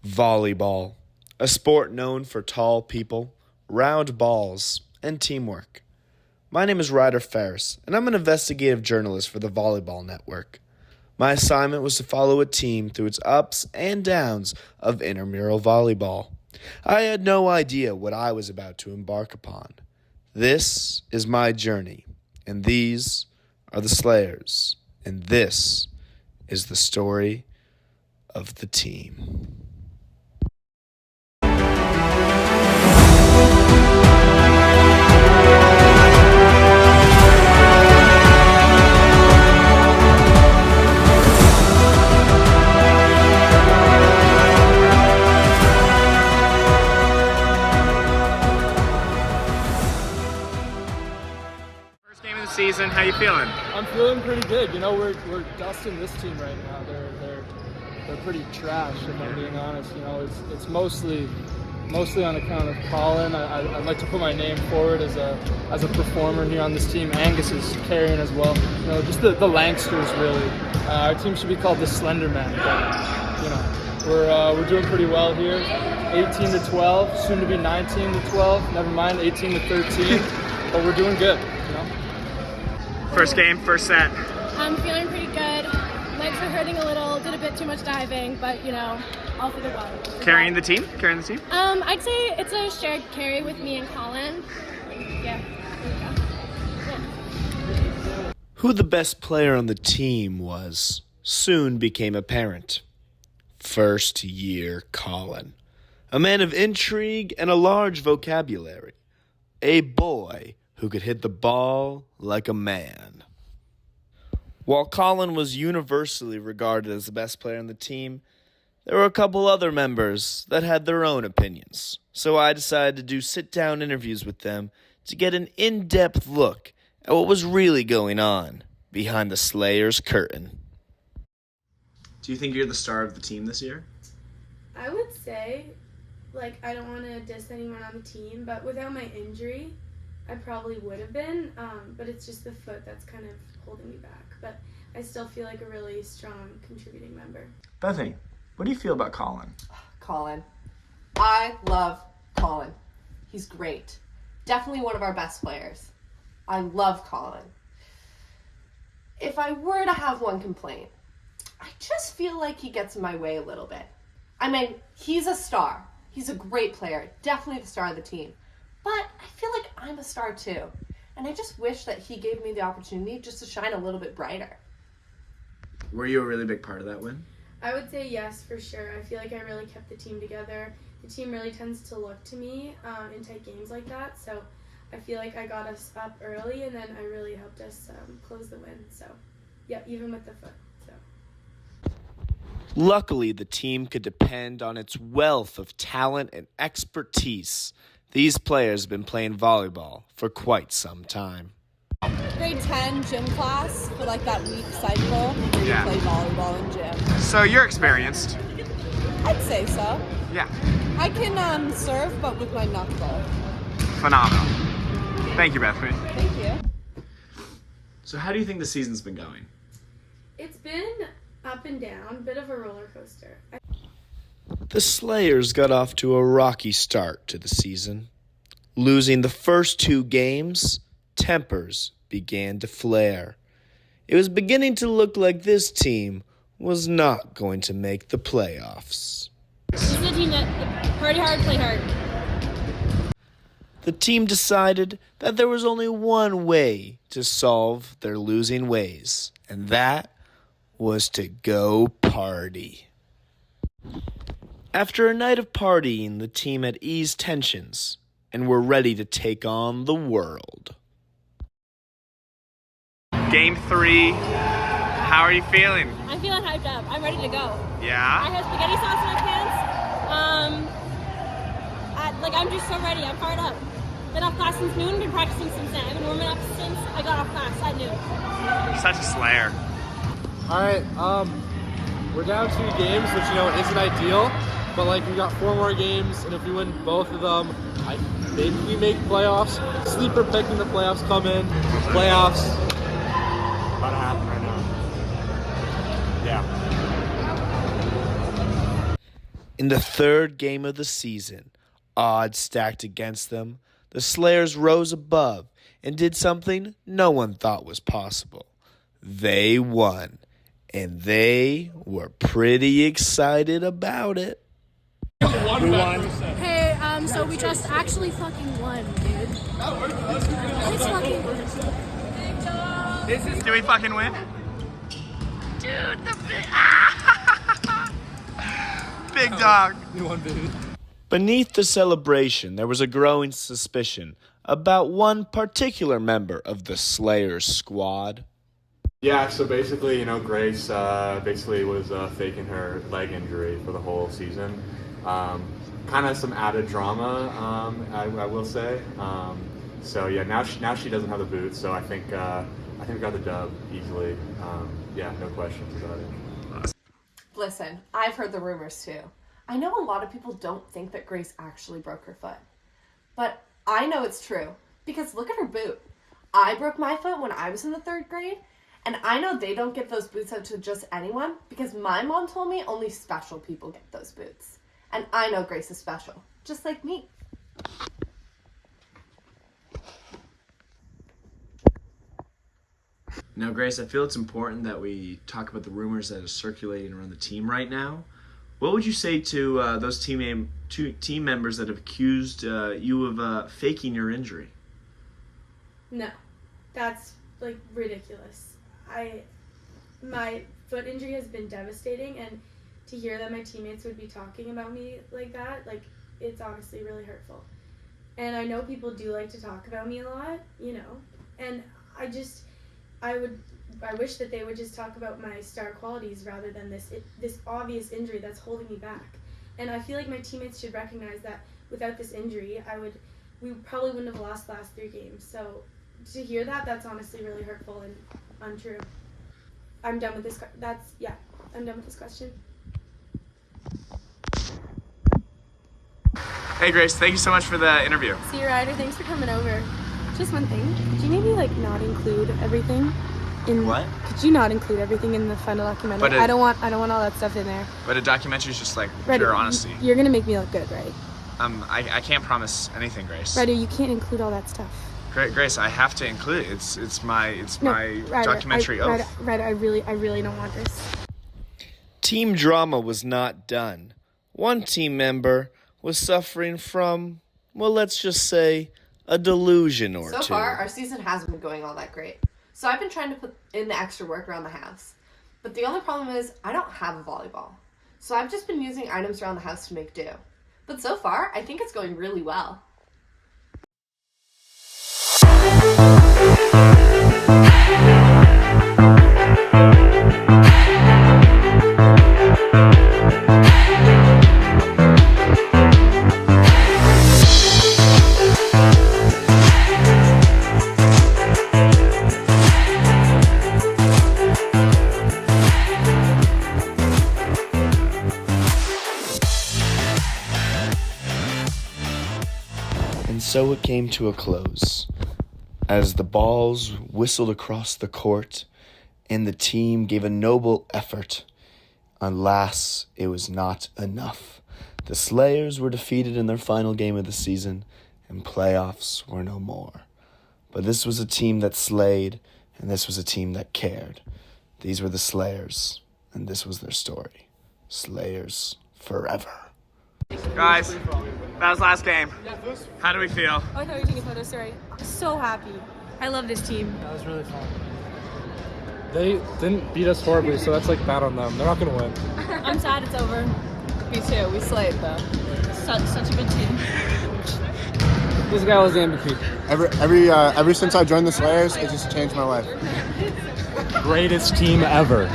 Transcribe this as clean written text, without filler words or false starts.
Volleyball, a sport known for tall people, round balls, and teamwork. My name is Ryder Ferris, and I'm an investigative journalist for the Volleyball Network. My assignment was to follow a team through its ups and downs of intramural volleyball. I had no idea what I was about to embark upon. This is my journey, and these are the Slayers, and this is the story of the team. Season, how you feeling? I'm feeling pretty good. You know, we're dusting this team right now. They're pretty trash, if I'm being honest. You know, it's mostly on account of Colin. I'd like to put my name forward as a performer here on this team. Angus is carrying as well. You know, just the Langsters really. Our team should be called the Slender Man, but you know, we're doing pretty well here. 18 to 12, soon to be 19 to 12. Never mind, 18 to 13. But we're doing good. You know. First game, first set. I'm feeling pretty good. Legs are hurting a little, did a bit too much diving, but you know, all for the well. Carrying the team? I'd say it's a shared carry with me and Colin. Yeah, there we go. Who the best player on the team was soon became apparent. First year Colin, a man of intrigue and a large vocabulary, a boy who could hit the ball like a man. While Colin was universally regarded as the best player on the team, there were a couple other members that had their own opinions. So I decided to do sit-down interviews with them to get an in-depth look at what was really going on behind the Slayers' curtain. Do you think you're the star of the team this year? I would say, I don't want to diss anyone on the team, but without my injury, I probably would have been, but it's just the foot that's kind of holding me back. But I still feel like a really strong contributing member. Bethany, what do you feel about Colin? Colin. I love Colin. He's great. Definitely one of our best players. I love Colin. If I were to have one complaint, I just feel like he gets in my way a little bit. I mean, he's a star. He's a great player. Definitely the star of the team. But I feel like I'm a star too. And I just wish that he gave me the opportunity just to shine a little bit brighter. Were you a really big part of that win? I would say yes, for sure. I feel like I really kept the team together. The team really tends to look to me in tight games like that. So I feel like I got us up early, and then I really helped us close the win. So, yeah, even with the foot. So. Luckily, the team could depend on its wealth of talent and expertise. These players have been playing volleyball for quite some time. Grade 10 gym class for that week cycle where you play volleyball in gym. So you're experienced. I'd say so. Yeah. I can serve, but with my knuckle. Phenomenal. Thank you, Bethany. Thank you. So how do you think the season's been going? It's been up and down, bit of a roller coaster. The Slayers got off to a rocky start to the season. Losing the first two games, tempers began to flare. It was beginning to look like this team was not going to make the playoffs. This is a team that party hard, play hard. The team decided that there was only one way to solve their losing ways, and that was to go party. After a night of partying, the team had eased tensions and were ready to take on the world. Game 3. How are you feeling? I'm feeling hyped up. I'm ready to go. Yeah? I have spaghetti sauce in my pants. I'm just so ready. I'm fired up. Been off class since noon. Been practicing since then. I've been warming up since I got off class at noon. You're such a Slayer. All right, we're down 2 games, which isn't ideal. But we got 4 more games, and if we win both of them, I think we make playoffs. Sleeper pick in the playoffs come in. Playoffs. About to happen right now. Yeah. In the third game of the season, odds stacked against them, the Slayers rose above and did something no one thought was possible. They won, and they were pretty excited about it. Hey, so we just actually fucking won, dude. Let's fucking Do we fucking win? dude, the Big dog. Beneath the celebration, there was a growing suspicion about one particular member of the Slayers squad. Yeah, so basically, Grace basically was faking her leg injury for the whole season. Kind of some added drama, I will say. So yeah, now she doesn't have the boots, so I think we got the dub easily. Yeah, no questions about it. Listen, I've heard the rumors too. I know a lot of people don't think that Grace actually broke her foot. But I know it's true, because look at her boot. I broke my foot when I was in the 3rd grade, and I know they don't give those boots out to just anyone, because my mom told me only special people get those boots. And I know Grace is special, just like me. Now, Grace, I feel it's important that we talk about the rumors that are circulating around the team right now. What would you say to those team members that have accused you of faking your injury? No, that's like ridiculous. My foot injury has been devastating, and to hear that my teammates would be talking about me like that, like, it's honestly really hurtful. And I know people do like to talk about me a lot, and I wish that they would just talk about my star qualities rather than this obvious injury that's holding me back. And I feel like my teammates should recognize that without this injury, we probably wouldn't have lost the last 3 games. So to hear that, that's honestly really hurtful and untrue. I'm done with this. I'm done with this question. Hey, Grace, thank you so much for the interview. See you, Ryder. Thanks for coming over. Just one thing. Could you maybe not include everything in? What? Could you not include everything in the final documentary? I don't want all that stuff in there. But a documentary is just Ryder, pure honesty. You're gonna make me look good, right? I can't promise anything, Grace. Ryder, you can't include all that stuff. Grace, I have to include it. It's my Ryder, documentary oath. Ryder, I really don't want this. Team drama was not done. One team member was suffering from, well, let's just say, a delusion or two. So far, our season hasn't been going all that great. So I've been trying to put in the extra work around the house. But the only problem is I don't have a volleyball. So I've just been using items around the house to make do. But so far, I think it's going really well. And so it came to a close. As the balls whistled across the court and the team gave a noble effort, alas, it was not enough. The Slayers were defeated in their final game of the season, and playoffs were no more. But this was a team that slayed, and this was a team that cared. These were the Slayers, and this was their story. Slayers forever. Guys, that was last game. How do we feel? Oh, I thought you were taking photos. Sorry. I'm so happy. I love this team. That was really fun. They didn't beat us horribly, so that's bad on them. They're not gonna win. I'm sad it's over. Me too. We slayed though. Such a good team. This guy was the MVP. Ever since I joined the Slayers, it just changed my life. Greatest team ever.